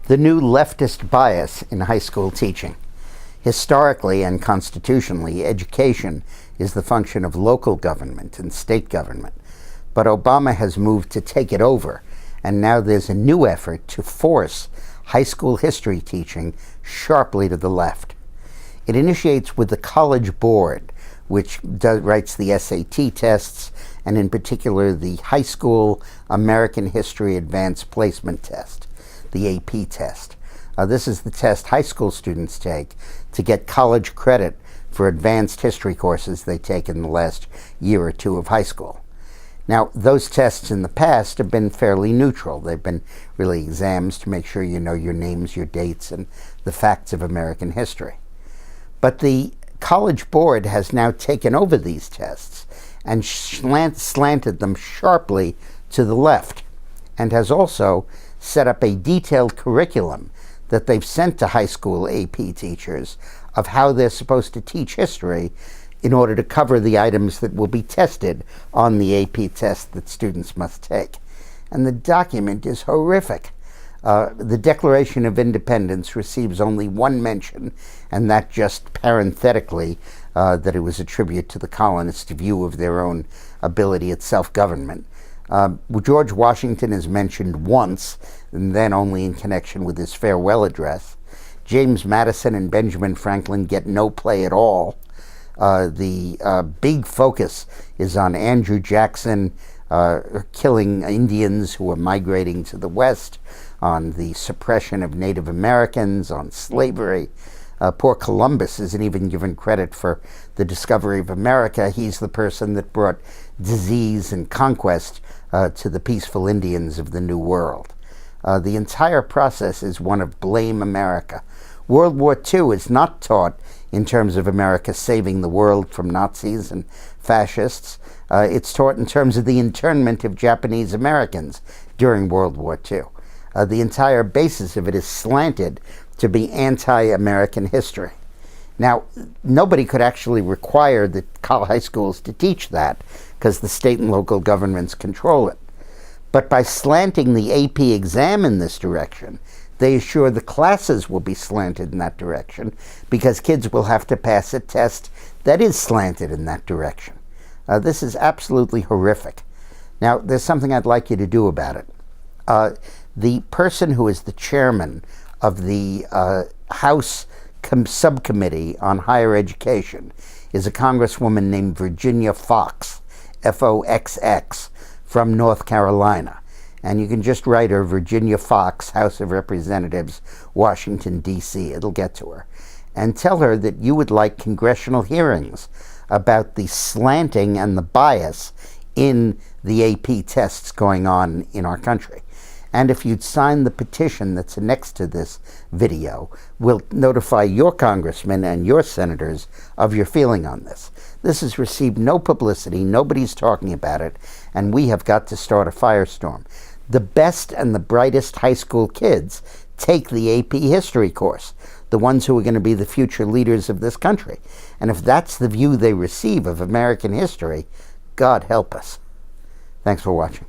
The new leftist bias in high school teaching. Historically and constitutionally, education is the function of local government and state government. But Obama has moved to take it over, and now there's a new effort to force high school history teaching sharply to the left. It initiates with the College Board, which writes the SAT tests, and in particular the High School American History Advanced Placement Test, the AP test. This is the test high school students take to get college credit for advanced history courses they take in the last year or two of high school. Now, those tests in the past have been fairly neutral. They've been really exams to make sure you know your names, your dates, and the facts of American history. But the College Board has now taken over these tests and slanted them sharply to the left, and has also set up a detailed curriculum that they've sent to high school AP teachers of how they're supposed to teach history in order to cover the items that will be tested on the AP test that students must take. And the document is horrific. The Declaration of Independence receives only one mention, and that just parenthetically that it was a tribute to the colonists' view of their own ability at self-government. George Washington is mentioned once, and then only in connection with his farewell address. James Madison and Benjamin Franklin get no play at all. The big focus is on Andrew Jackson killing Indians who were migrating to the West, on the suppression of Native Americans, on slavery. Poor Columbus isn't even given credit for the discovery of America. He's the person that brought disease and conquest to the peaceful Indians of the New World. The entire process is one of blame America. World War II is not taught in terms of America saving the world from Nazis and fascists. It's taught in terms of the internment of Japanese Americans during World War II. The entire basis of it is slanted to be anti-American history. Now, nobody could actually require the high schools to teach that because the state and local governments control it. But by slanting the AP exam in this direction, they assure the classes will be slanted in that direction because kids will have to pass a test that is slanted in that direction. This is absolutely horrific. Now, there's something I'd like you to do about it. The person who is the chairman of the House Subcommittee on Higher Education is a congresswoman named Virginia Foxx, Foxx, from North Carolina. And you can just write her Virginia Foxx, House of Representatives, Washington, D.C. It'll get to her. And tell her that you would like congressional hearings about the slanting and the bias in the AP tests going on in our country. And if you'd sign the petition that's next to this video, we'll notify your congressmen and your senators of your feeling on this. This has received no publicity, nobody's talking about it, and we have got to start a firestorm. The best and the brightest high school kids take the AP history course, the ones who are going to be the future leaders of this country. And if that's the view they receive of American history, God help us. Thanks for watching.